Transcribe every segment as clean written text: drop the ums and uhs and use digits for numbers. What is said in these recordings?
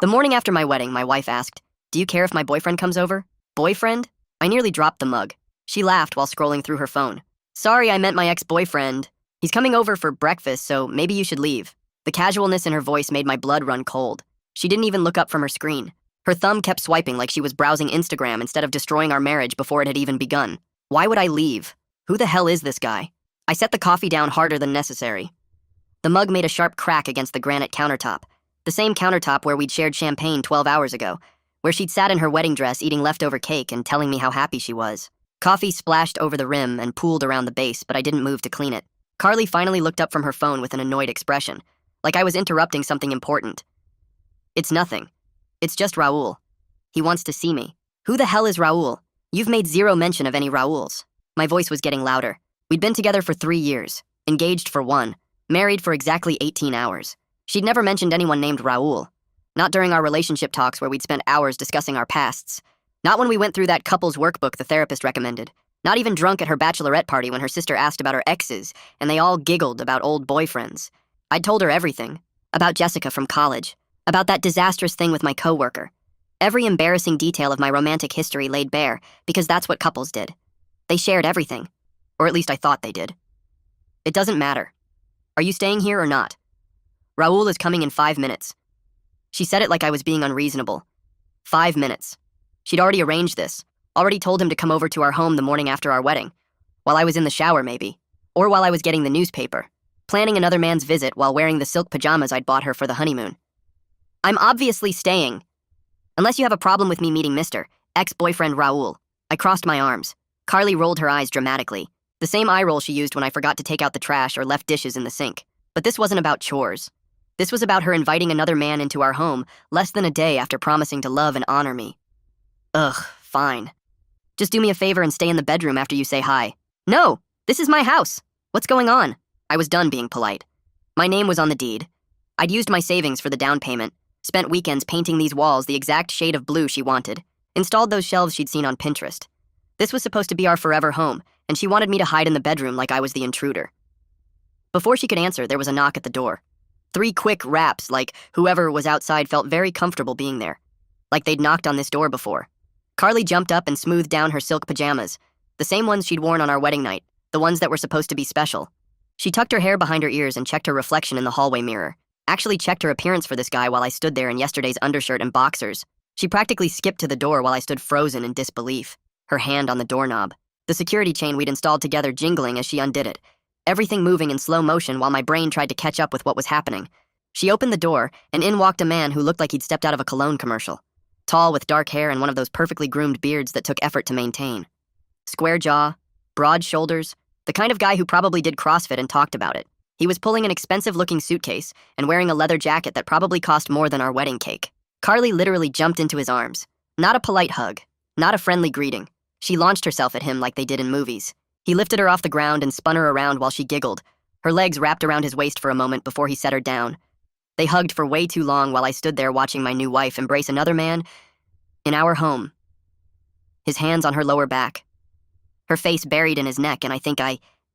The morning after my wedding, my wife asked, "Do you care if my boyfriend comes over?" Boyfriend? I nearly dropped the mug. She laughed while scrolling through her phone. "Sorry, I meant my ex-boyfriend. He's coming over for breakfast, so maybe you should leave." The casualness in her voice made my blood run cold. She didn't even look up from her screen. Her thumb kept swiping like she was browsing Instagram instead of destroying our marriage before it had even begun. Why would I leave? Who the hell is this guy? I set the coffee down harder than necessary. The mug made a sharp crack against the granite countertop. The same countertop where we'd shared champagne 12 hours ago, where she'd sat in her wedding dress eating leftover cake and telling me how happy she was. Coffee splashed over the rim and pooled around the base, but I didn't move to clean it. Carly finally looked up from her phone with an annoyed expression, like I was interrupting something important. "It's nothing. It's just Raul. He wants to see me." "Who the hell is Raul? You've made zero mention of any Rauls." My voice was getting louder. We'd been together for 3 years, engaged for 1, married for exactly 18 hours. She'd never mentioned anyone named Raul. Not during our relationship talks where we'd spent hours discussing our pasts. Not when we went through that couple's workbook the therapist recommended. Not even drunk at her bachelorette party when her sister asked about her exes and they all giggled about old boyfriends. I'd told her everything. About Jessica from college. About that disastrous thing with my coworker. Every embarrassing detail of my romantic history laid bare because that's what couples did. They shared everything. Or at least I thought they did. "It doesn't matter. Are you staying here or not? Raul is coming in 5 minutes." She said it like I was being unreasonable. 5 minutes. She'd already arranged this, already told him to come over to our home the morning after our wedding. While I was in the shower, maybe. Or while I was getting the newspaper. Planning another man's visit while wearing the silk pajamas I'd bought her for the honeymoon. "I'm obviously staying. Unless you have a problem with me meeting Mr. ex-boyfriend Raul." I crossed my arms. Carly rolled her eyes dramatically. The same eye roll she used when I forgot to take out the trash or left dishes in the sink. But this wasn't about chores. This was about her inviting another man into our home less than a day after promising to love and honor me. Ugh, fine. "Just do me a favor and stay in the bedroom after you say hi." "No, this is my house. What's going on?" I was done being polite. My name was on the deed. I'd used my savings for the down payment, spent weekends painting these walls the exact shade of blue she wanted, installed those shelves she'd seen on Pinterest. This was supposed to be our forever home, and she wanted me to hide in the bedroom like I was the intruder. Before she could answer, there was a knock at the door. 3 quick raps, like whoever was outside felt very comfortable being there. Like they'd knocked on this door before. Carly jumped up and smoothed down her silk pajamas, the same ones she'd worn on our wedding night, the ones that were supposed to be special. She tucked her hair behind her ears and checked her reflection in the hallway mirror. Actually checked her appearance for this guy while I stood there in yesterday's undershirt and boxers. She practically skipped to the door while I stood frozen in disbelief, her hand on the doorknob. The security chain we'd installed together jingling as she undid it. Everything moving in slow motion while my brain tried to catch up with what was happening. She opened the door, and in walked a man who looked like he'd stepped out of a cologne commercial. Tall with dark hair and one of those perfectly groomed beards that took effort to maintain. Square jaw, broad shoulders, the kind of guy who probably did CrossFit and talked about it. He was pulling an expensive-looking suitcase and wearing a leather jacket that probably cost more than our wedding cake. Carly literally jumped into his arms. Not a polite hug, not a friendly greeting. She launched herself at him like they did in movies. He lifted her off the ground and spun her around while she giggled, her legs wrapped around his waist for a moment before he set her down. They hugged for way too long while I stood there watching my new wife embrace another man in our home. His hands on her lower back. Her face buried in his neck, and I think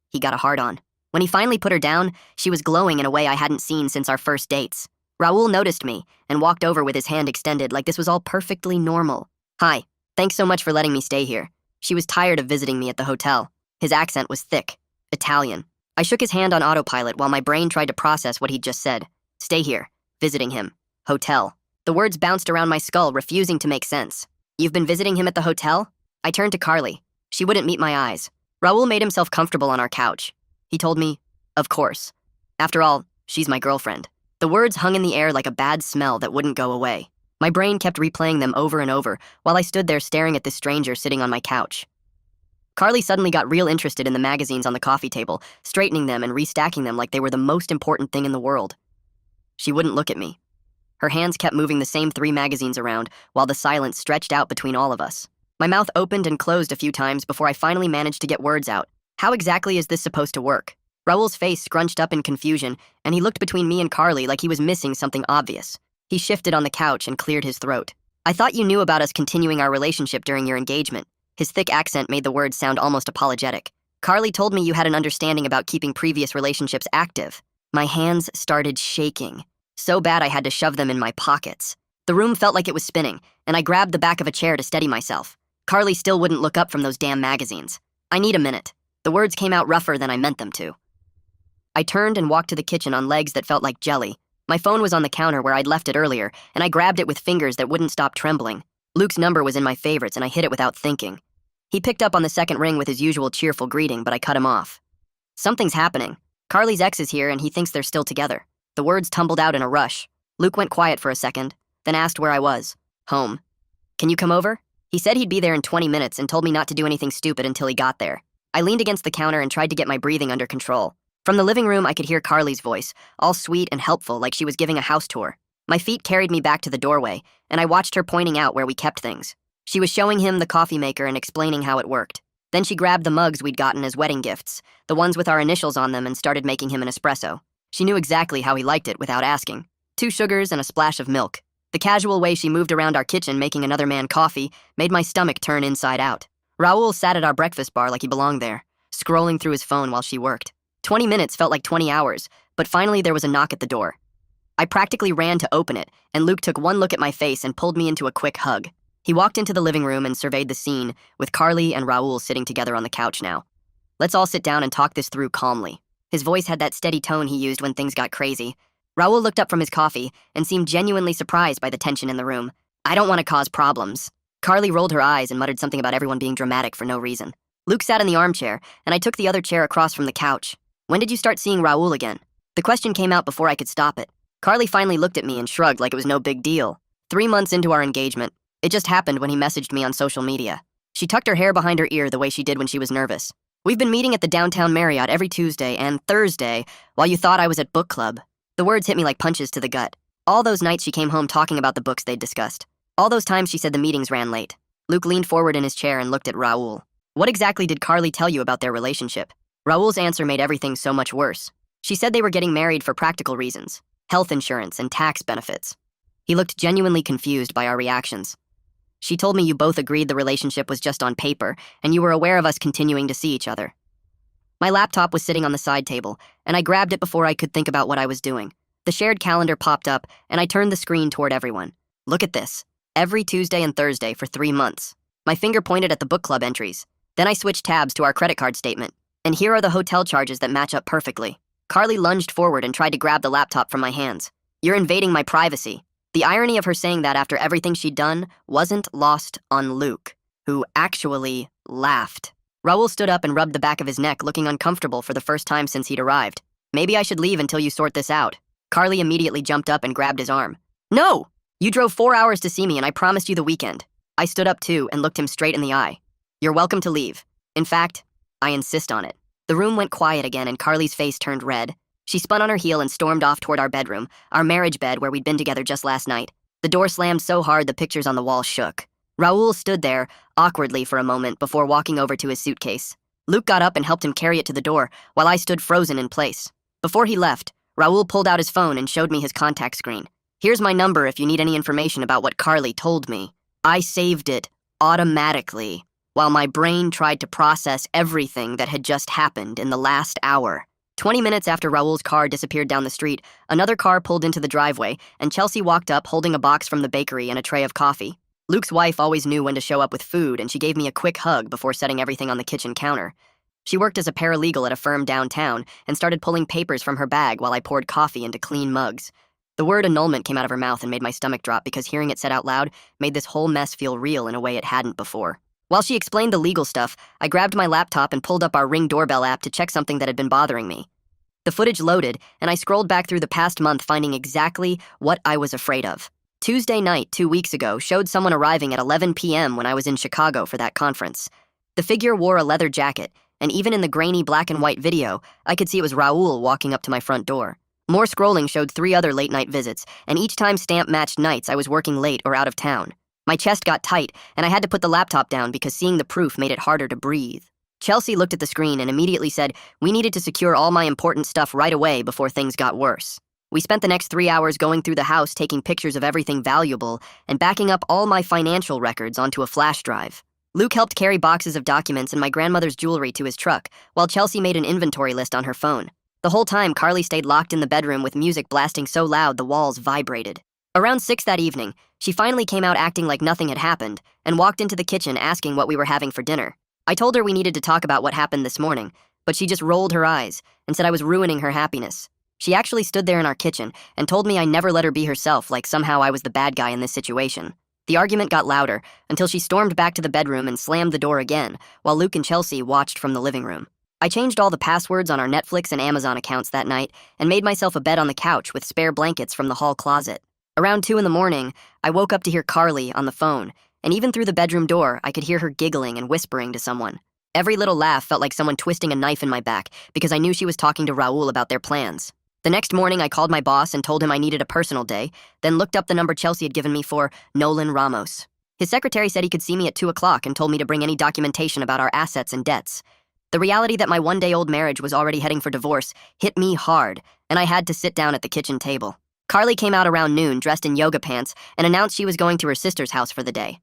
he got a hard-on. When he finally put her down, she was glowing in a way I hadn't seen since our first dates. Raul noticed me and walked over with his hand extended like this was all perfectly normal. "Hi, thanks so much for letting me stay here." She was tired of visiting me at the hotel. His accent was thick, Italian. I shook his hand on autopilot while my brain tried to process what he'd just said. Stay here, visiting him, hotel. The words bounced around my skull, refusing to make sense. "You've been visiting him at the hotel?" I turned to Carly. She wouldn't meet my eyes. Raul made himself comfortable on our couch. He told me, "Of course. After all, she's my girlfriend." The words hung in the air like a bad smell that wouldn't go away. My brain kept replaying them over and over while I stood there staring at this stranger sitting on my couch. Carly suddenly got real interested in the magazines on the coffee table, straightening them and restacking them like they were the most important thing in the world. She wouldn't look at me. Her hands kept moving the same 3 magazines around while the silence stretched out between all of us. My mouth opened and closed a few times before I finally managed to get words out. How exactly is this supposed to work? Raul's face scrunched up in confusion, and he looked between me and Carly like he was missing something obvious. He shifted on the couch and cleared his throat. "I thought you knew about us continuing our relationship during your engagement." His thick accent made the words sound almost apologetic. "Carly told me you had an understanding about keeping previous relationships active." My hands started shaking. So bad I had to shove them in my pockets. The room felt like it was spinning, and I grabbed the back of a chair to steady myself. Carly still wouldn't look up from those damn magazines. I need a minute. The words came out rougher than I meant them to. I turned and walked to the kitchen on legs that felt like jelly. My phone was on the counter where I'd left it earlier, and I grabbed it with fingers that wouldn't stop trembling. Luke's number was in my favorites, and I hit it without thinking. He picked up on the second ring with his usual cheerful greeting, but I cut him off. Something's happening. Carly's ex is here, and he thinks they're still together. The words tumbled out in a rush. Luke went quiet for a second, then asked where I was. Home. Can you come over? He said he'd be there in 20 minutes and told me not to do anything stupid until he got there. I leaned against the counter and tried to get my breathing under control. From the living room, I could hear Carly's voice, all sweet and helpful like she was giving a house tour. My feet carried me back to the doorway, and I watched her pointing out where we kept things. She was showing him the coffee maker and explaining how it worked. Then she grabbed the mugs we'd gotten as wedding gifts, the ones with our initials on them, and started making him an espresso. She knew exactly how he liked it without asking. 2 sugars and a splash of milk. The casual way she moved around our kitchen making another man coffee made my stomach turn inside out. Raul sat at our breakfast bar like he belonged there, scrolling through his phone while she worked. 20 minutes felt like 20 hours, but finally there was a knock at the door. I practically ran to open it, and Luke took one look at my face and pulled me into a quick hug. He walked into the living room and surveyed the scene, with Carly and Raul sitting together on the couch now. Let's all sit down and talk this through calmly. His voice had that steady tone he used when things got crazy. Raul looked up from his coffee and seemed genuinely surprised by the tension in the room. I don't want to cause problems. Carly rolled her eyes and muttered something about everyone being dramatic for no reason. Luke sat in the armchair, and I took the other chair across from the couch. When did you start seeing Raul again? The question came out before I could stop it. Carly finally looked at me and shrugged like it was no big deal. 3 months into our engagement. It just happened when he messaged me on social media. She tucked her hair behind her ear the way she did when she was nervous. We've been meeting at the downtown Marriott every Tuesday and Thursday while you thought I was at book club. The words hit me like punches to the gut. All those nights she came home talking about the books they'd discussed. All those times she said the meetings ran late. Luke leaned forward in his chair and looked at Raul. What exactly did Carly tell you about their relationship? Raul's answer made everything so much worse. She said they were getting married for practical reasons, health insurance and tax benefits. He looked genuinely confused by our reactions. She told me you both agreed the relationship was just on paper, and you were aware of us continuing to see each other. My laptop was sitting on the side table, and I grabbed it before I could think about what I was doing. The shared calendar popped up, and I turned the screen toward everyone. Look at this. Every Tuesday and Thursday for 3 months. My finger pointed at the book club entries. Then I switched tabs to our credit card statement. And here are the hotel charges that match up perfectly. Carly lunged forward and tried to grab the laptop from my hands. You're invading my privacy. The irony of her saying that after everything she'd done wasn't lost on Luke, who actually laughed. Raul stood up and rubbed the back of his neck, looking uncomfortable for the first time since he'd arrived. Maybe I should leave until you sort this out. Carly immediately jumped up and grabbed his arm. No! You drove 4 hours to see me and I promised you the weekend. I stood up too and looked him straight in the eye. You're welcome to leave. In fact, I insist on it. The room went quiet again and Carly's face turned red. She spun on her heel and stormed off toward our bedroom, our marriage bed where we'd been together just last night. The door slammed so hard the pictures on the wall shook. Raul stood there, awkwardly for a moment before walking over to his suitcase. Luke got up and helped him carry it to the door, while I stood frozen in place. Before he left, Raul pulled out his phone and showed me his contact screen. Here's my number if you need any information about what Carly told me. I saved it automatically, while my brain tried to process everything that had just happened in the last hour. 20 minutes after Raul's car disappeared down the street, another car pulled into the driveway, and Chelsea walked up holding a box from the bakery and a tray of coffee. Luke's wife always knew when to show up with food, and she gave me a quick hug before setting everything on the kitchen counter. She worked as a paralegal at a firm downtown and started pulling papers from her bag while I poured coffee into clean mugs. The word annulment came out of her mouth and made my stomach drop because hearing it said out loud made this whole mess feel real in a way it hadn't before. While she explained the legal stuff, I grabbed my laptop and pulled up our Ring doorbell app to check something that had been bothering me. The footage loaded, and I scrolled back through the past month finding exactly what I was afraid of. Tuesday night 2 weeks ago showed someone arriving at 11 p.m. when I was in Chicago for that conference. The figure wore a leather jacket, and even in the grainy black and white video, I could see it was Raul walking up to my front door. More scrolling showed 3 other late-night visits, and each time stamp matched nights I was working late or out of town. My chest got tight, and I had to put the laptop down because seeing the proof made it harder to breathe. Chelsea looked at the screen and immediately said we needed to secure all my important stuff right away before things got worse. We spent the next 3 hours going through the house taking pictures of everything valuable and backing up all my financial records onto a flash drive. Luke helped carry boxes of documents and my grandmother's jewelry to his truck, while Chelsea made an inventory list on her phone. The whole time, Carly stayed locked in the bedroom with music blasting so loud the walls vibrated. Around 6 that evening, she finally came out acting like nothing had happened and walked into the kitchen asking what we were having for dinner. I told her we needed to talk about what happened this morning, but she just rolled her eyes and said I was ruining her happiness. She actually stood there in our kitchen and told me I never let her be herself, like somehow I was the bad guy in this situation. The argument got louder until she stormed back to the bedroom and slammed the door again, while Luke and Chelsea watched from the living room. I changed all the passwords on our Netflix and Amazon accounts that night and made myself a bed on the couch with spare blankets from the hall closet. Around 2 in the morning, I woke up to hear Carly on the phone, and even through the bedroom door, I could hear her giggling and whispering to someone. Every little laugh felt like someone twisting a knife in my back because I knew she was talking to Raul about their plans. The next morning, I called my boss and told him I needed a personal day, then looked up the number Chelsea had given me for Nolan Ramos. His secretary said he could see me at 2 o'clock and told me to bring any documentation about our assets and debts. The reality that my one-day-old marriage was already heading for divorce hit me hard, and I had to sit down at the kitchen table. Carly came out around noon dressed in yoga pants and announced she was going to her sister's house for the day.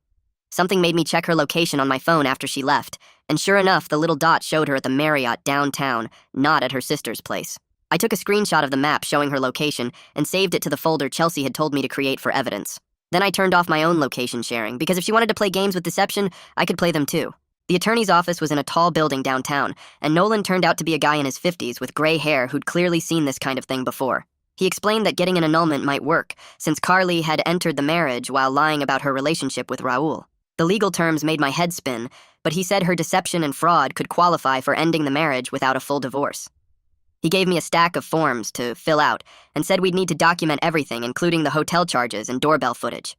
Something made me check her location on my phone after she left, and sure enough, the little dot showed her at the Marriott downtown, not at her sister's place. I took a screenshot of the map showing her location and saved it to the folder Chelsea had told me to create for evidence. Then I turned off my own location sharing, because if she wanted to play games with deception, I could play them too. The attorney's office was in a tall building downtown, and Nolan turned out to be a guy in his 50s with gray hair who'd clearly seen this kind of thing before. He explained that getting an annulment might work, since Carly had entered the marriage while lying about her relationship with Raul. The legal terms made my head spin, but he said her deception and fraud could qualify for ending the marriage without a full divorce. He gave me a stack of forms to fill out and said we'd need to document everything, including the hotel charges and doorbell footage.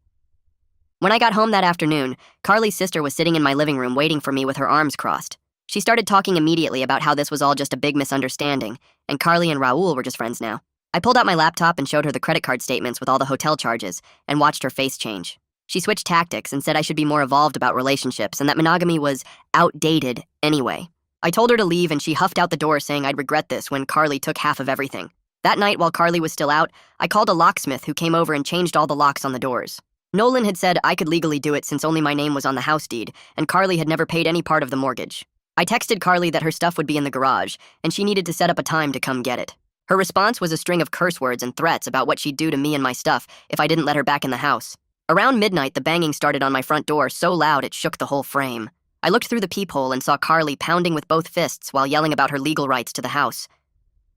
When I got home that afternoon, Carly's sister was sitting in my living room waiting for me with her arms crossed. She started talking immediately about how this was all just a big misunderstanding, and Carly and Raul were just friends now. I pulled out my laptop and showed her the credit card statements with all the hotel charges and watched her face change. She switched tactics and said I should be more evolved about relationships and that monogamy was outdated anyway. I told her to leave and she huffed out the door saying I'd regret this when Carly took half of everything. That night, while Carly was still out, I called a locksmith who came over and changed all the locks on the doors. Nolan had said I could legally do it since only my name was on the house deed, and Carly had never paid any part of the mortgage. I texted Carly that her stuff would be in the garage, and she needed to set up a time to come get it. Her response was a string of curse words and threats about what she'd do to me and my stuff if I didn't let her back in the house. Around midnight, the banging started on my front door so loud it shook the whole frame. I looked through the peephole and saw Carly pounding with both fists while yelling about her legal rights to the house.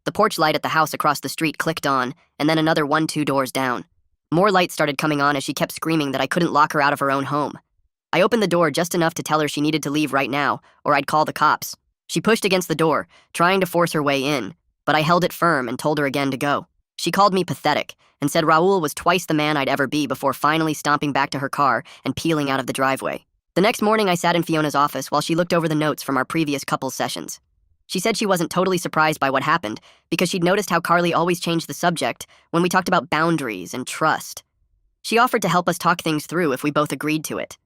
The porch light at the house across the street clicked on, and then another 1-2 doors down. More lights started coming on as she kept screaming that I couldn't lock her out of her own home. I opened the door just enough to tell her she needed to leave right now, or I'd call the cops. She pushed against the door, trying to force her way in, but I held it firm and told her again to go. She called me pathetic and said Raul was twice the man I'd ever be before finally stomping back to her car and peeling out of the driveway. The next morning, I sat in Fiona's office while she looked over the notes from our previous couples sessions. She said she wasn't totally surprised by what happened because she'd noticed how Carly always changed the subject when we talked about boundaries and trust. She offered to help us talk things through if we both agreed to it.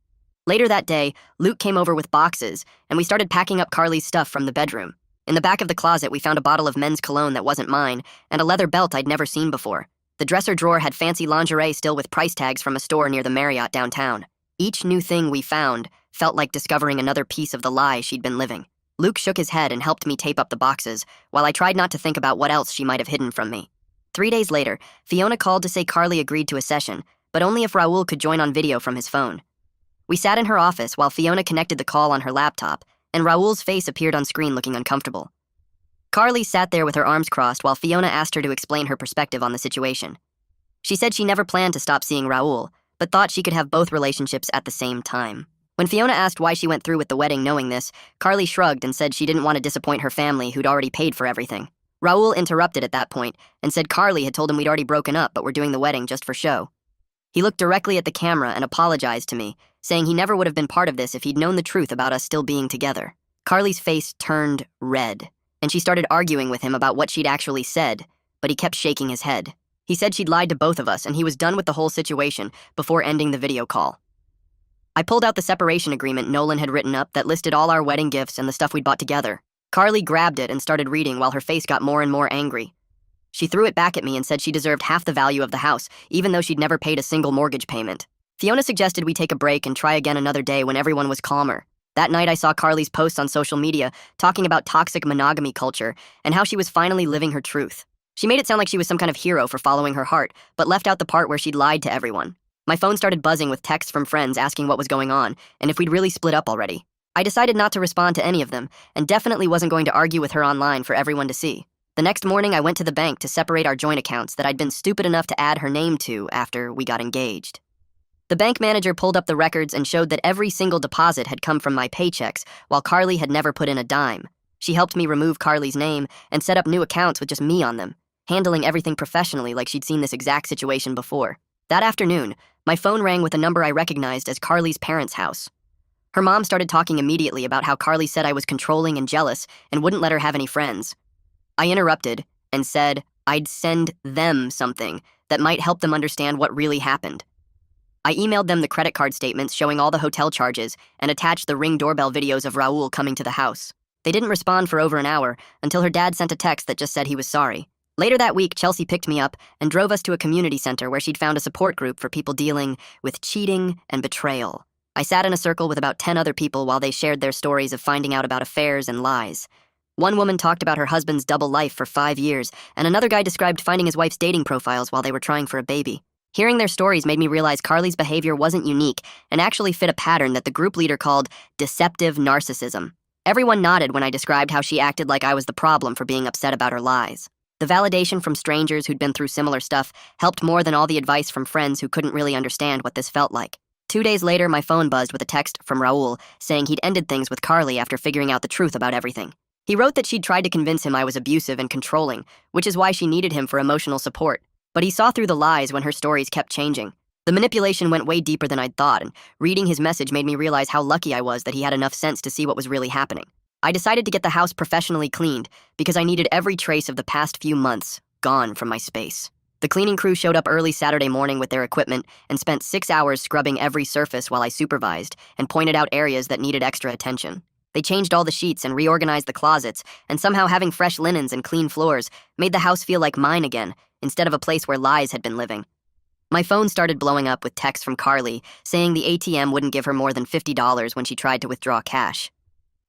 Later that day, Luke came over with boxes, and we started packing up Carly's stuff from the bedroom. In the back of the closet, we found a bottle of men's cologne that wasn't mine and a leather belt I'd never seen before. The dresser drawer had fancy lingerie still with price tags from a store near the Marriott downtown. Each new thing we found felt like discovering another piece of the lie she'd been living. Luke shook his head and helped me tape up the boxes, while I tried not to think about what else she might have hidden from me. 3 days later, Fiona called to say Carly agreed to a session, but only if Raul could join on video from his phone. We sat in her office while Fiona connected the call on her laptop, and Raul's face appeared on screen looking uncomfortable. Carly sat there with her arms crossed while Fiona asked her to explain her perspective on the situation. She said she never planned to stop seeing Raul, but thought she could have both relationships at the same time. When Fiona asked why she went through with the wedding knowing this, Carly shrugged and said she didn't want to disappoint her family who'd already paid for everything. Raul interrupted at that point and said Carly had told him we'd already broken up but were doing the wedding just for show. He looked directly at the camera and apologized to me, saying he never would have been part of this if he'd known the truth about us still being together. Carly's face turned red, and she started arguing with him about what she'd actually said, but he kept shaking his head. He said she'd lied to both of us and he was done with the whole situation before ending the video call. I pulled out the separation agreement Nolan had written up that listed all our wedding gifts and the stuff we'd bought together. Carly grabbed it and started reading while her face got more and more angry. She threw it back at me and said she deserved half the value of the house, even though she'd never paid a single mortgage payment. Fiona suggested we take a break and try again another day when everyone was calmer. That night I saw Carly's posts on social media talking about toxic monogamy culture and how she was finally living her truth. She made it sound like she was some kind of hero for following her heart, but left out the part where she'd lied to everyone. My phone started buzzing with texts from friends asking what was going on and if we'd really split up already. I decided not to respond to any of them and definitely wasn't going to argue with her online for everyone to see. The next morning, I went to the bank to separate our joint accounts that I'd been stupid enough to add her name to after we got engaged. The bank manager pulled up the records and showed that every single deposit had come from my paychecks, while Carly had never put in a dime. She helped me remove Carly's name and set up new accounts with just me on them, handling everything professionally like she'd seen this exact situation before. That afternoon, my phone rang with a number I recognized as Carly's parents' house. Her mom started talking immediately about how Carly said I was controlling and jealous and wouldn't let her have any friends. I interrupted and said I'd send them something that might help them understand what really happened. I emailed them the credit card statements showing all the hotel charges and attached the Ring doorbell videos of Raul coming to the house. They didn't respond for over an hour until her dad sent a text that just said he was sorry. Later that week, Chelsea picked me up and drove us to a community center where she'd found a support group for people dealing with cheating and betrayal. I sat in a circle with about 10 other people while they shared their stories of finding out about affairs and lies. One woman talked about her husband's double life for 5 years, and another guy described finding his wife's dating profiles while they were trying for a baby. Hearing their stories made me realize Carly's behavior wasn't unique and actually fit a pattern that the group leader called deceptive narcissism. Everyone nodded when I described how she acted like I was the problem for being upset about her lies. The validation from strangers who'd been through similar stuff helped more than all the advice from friends who couldn't really understand what this felt like. 2 days later, my phone buzzed with a text from Raul saying he'd ended things with Carly after figuring out the truth about everything. He wrote that she'd tried to convince him I was abusive and controlling, which is why she needed him for emotional support. But he saw through the lies when her stories kept changing. The manipulation went way deeper than I'd thought, and reading his message made me realize how lucky I was that he had enough sense to see what was really happening. I decided to get the house professionally cleaned because I needed every trace of the past few months gone from my space. The cleaning crew showed up early Saturday morning with their equipment and spent 6 hours scrubbing every surface while I supervised and pointed out areas that needed extra attention. They changed all the sheets and reorganized the closets, and somehow having fresh linens and clean floors made the house feel like mine again, instead of a place where lies had been living. My phone started blowing up with texts from Carly saying the ATM wouldn't give her more than $50 when she tried to withdraw cash.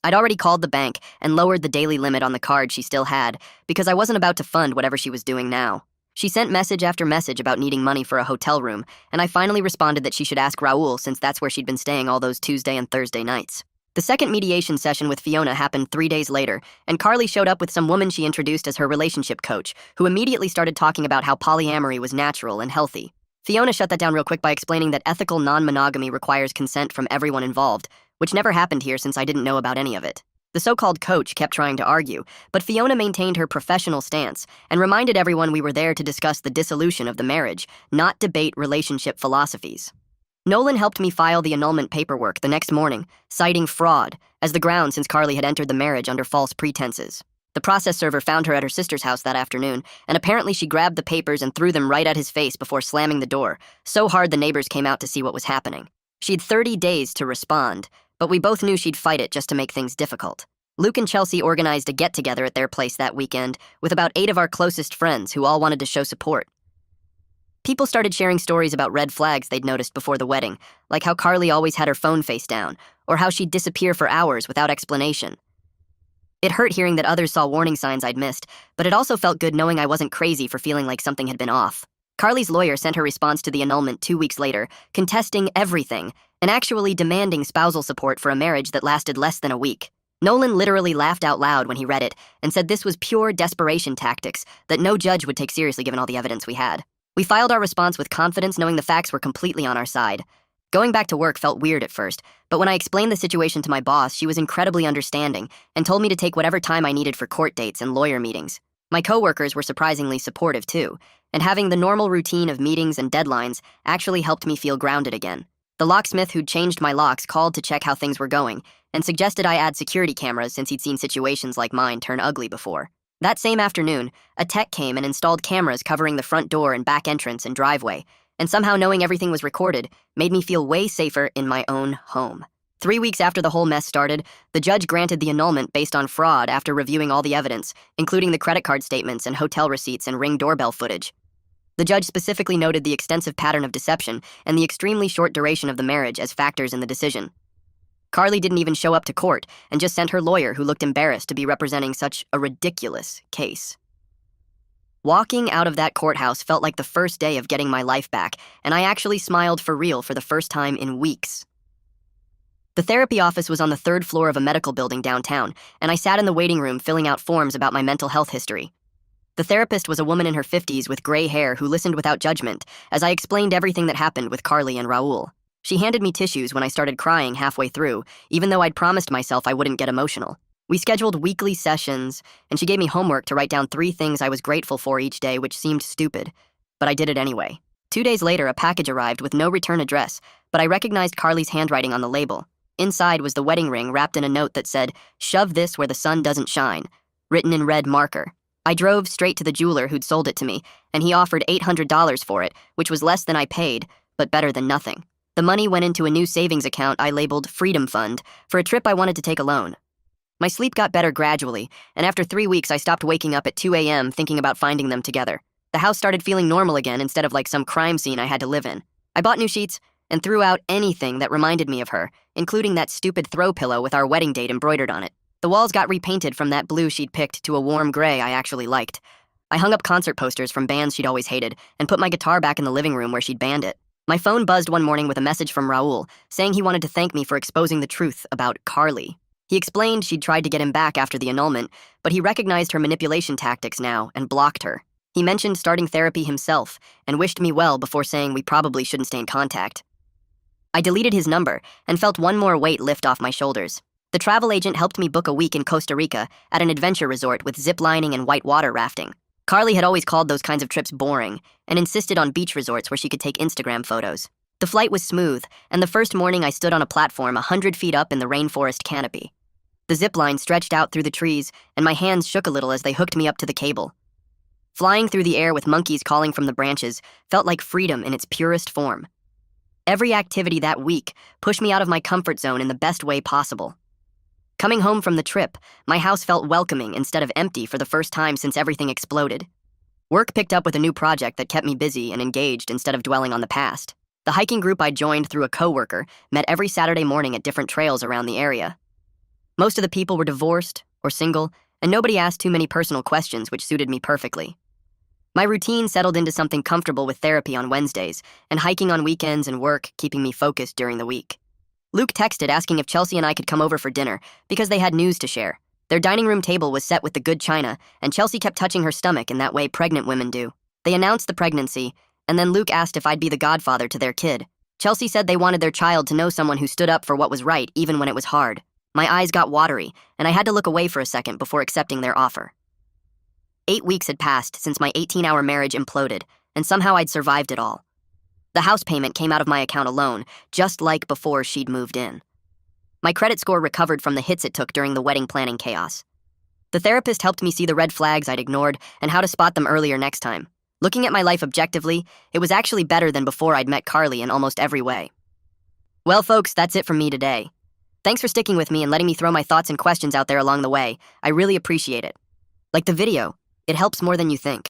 I'd already called the bank and lowered the daily limit on the card she still had because I wasn't about to fund whatever she was doing now. She sent message after message about needing money for a hotel room, and I finally responded that she should ask Raul since that's where she'd been staying all those Tuesday and Thursday nights. The second mediation session with Fiona happened 3 days later, and Carly showed up with some woman she introduced as her relationship coach, who immediately started talking about how polyamory was natural and healthy. Fiona shut that down real quick by explaining that ethical non-monogamy requires consent from everyone involved, which never happened here since I didn't know about any of it. The so-called coach kept trying to argue, but Fiona maintained her professional stance and reminded everyone we were there to discuss the dissolution of the marriage, not debate relationship philosophies. Nolan helped me file the annulment paperwork the next morning, citing fraud as the ground since Carly had entered the marriage under false pretenses. The process server found her at her sister's house that afternoon, and apparently she grabbed the papers and threw them right at his face before slamming the door, so hard the neighbors came out to see what was happening. She'd 30 days to respond, but we both knew she'd fight it just to make things difficult. Luke and Chelsea organized a get-together at their place that weekend with about 8 of our closest friends who all wanted to show support. People started sharing stories about red flags they'd noticed before the wedding, like how Carly always had her phone face down, or how she'd disappear for hours without explanation. It hurt hearing that others saw warning signs I'd missed, but it also felt good knowing I wasn't crazy for feeling like something had been off. Carly's lawyer sent her response to the annulment 2 weeks later, contesting everything and actually demanding spousal support for a marriage that lasted less than a week. Nolan literally laughed out loud when he read it and said this was pure desperation tactics that no judge would take seriously given all the evidence we had. We filed our response with confidence, knowing the facts were completely on our side. Going back to work felt weird at first, but when I explained the situation to my boss, she was incredibly understanding and told me to take whatever time I needed for court dates and lawyer meetings. My coworkers were surprisingly supportive too, and having the normal routine of meetings and deadlines actually helped me feel grounded again. The locksmith who'd changed my locks called to check how things were going and suggested I add security cameras since he'd seen situations like mine turn ugly before. That same afternoon, a tech came and installed cameras covering the front door and back entrance and driveway, and somehow knowing everything was recorded made me feel way safer in my own home. 3 weeks after the whole mess started, the judge granted the annulment based on fraud after reviewing all the evidence, including the credit card statements and hotel receipts and Ring doorbell footage. The judge specifically noted the extensive pattern of deception and the extremely short duration of the marriage as factors in the decision. Carly didn't even show up to court and just sent her lawyer, who looked embarrassed to be representing such a ridiculous case. Walking out of that courthouse felt like the first day of getting my life back, and I actually smiled for real for the first time in weeks. The therapy office was on the third floor of a medical building downtown, and I sat in the waiting room filling out forms about my mental health history. The therapist was a woman in her 50s with gray hair who listened without judgment as I explained everything that happened with Carly and Raul. She handed me tissues when I started crying halfway through, even though I'd promised myself I wouldn't get emotional. We scheduled weekly sessions, and she gave me homework to write down 3 things I was grateful for each day, which seemed stupid, but I did it anyway. 2 days later, a package arrived with no return address, but I recognized Carly's handwriting on the label. Inside was the wedding ring wrapped in a note that said, "Shove this where the sun doesn't shine," written in red marker. I drove straight to the jeweler who'd sold it to me, and he offered $800 for it, which was less than I paid, but better than nothing. The money went into a new savings account I labeled Freedom Fund for a trip I wanted to take alone. My sleep got better gradually, and after 3 weeks I stopped waking up at 2 a.m. thinking about finding them together. The house started feeling normal again instead of like some crime scene I had to live in. I bought new sheets and threw out anything that reminded me of her, including that stupid throw pillow with our wedding date embroidered on it. The walls got repainted from that blue she'd picked to a warm gray I actually liked. I hung up concert posters from bands she'd always hated and put my guitar back in the living room where she'd banned it. My phone buzzed one morning with a message from Raul saying he wanted to thank me for exposing the truth about Carly. He explained she'd tried to get him back after the annulment, but he recognized her manipulation tactics now and blocked her. He mentioned starting therapy himself and wished me well before saying we probably shouldn't stay in contact. I deleted his number and felt one more weight lift off my shoulders. The travel agent helped me book a week in Costa Rica at an adventure resort with zip lining and whitewater rafting. Carly had always called those kinds of trips boring and insisted on beach resorts where she could take Instagram photos. The flight was smooth, and the first morning I stood on a platform 100 feet up in the rainforest canopy. The zip line stretched out through the trees, and my hands shook a little as they hooked me up to the cable. Flying through the air with monkeys calling from the branches felt like freedom in its purest form. Every activity that week pushed me out of my comfort zone in the best way possible. Coming home from the trip, my house felt welcoming instead of empty for the first time since everything exploded. Work picked up with a new project that kept me busy and engaged instead of dwelling on the past. The hiking group I joined through a coworker met every Saturday morning at different trails around the area. Most of the people were divorced or single, and nobody asked too many personal questions, which suited me perfectly. My routine settled into something comfortable with therapy on Wednesdays and hiking on weekends and work keeping me focused during the week. Luke texted asking if Chelsea and I could come over for dinner because they had news to share. Their dining room table was set with the good china, and Chelsea kept touching her stomach in that way pregnant women do. They announced the pregnancy, and then Luke asked if I'd be the godfather to their kid. Chelsea said they wanted their child to know someone who stood up for what was right even when it was hard. My eyes got watery, and I had to look away for a second before accepting their offer. 8 weeks had passed since my 18-hour marriage imploded, and somehow I'd survived it all. The house payment came out of my account alone, just like before she'd moved in. My credit score recovered from the hits it took during the wedding planning chaos. The therapist helped me see the red flags I'd ignored and how to spot them earlier next time. Looking at my life objectively, it was actually better than before I'd met Carly in almost every way. Well, folks, that's it from me today. Thanks for sticking with me and letting me throw my thoughts and questions out there along the way. I really appreciate it. Like the video, it helps more than you think.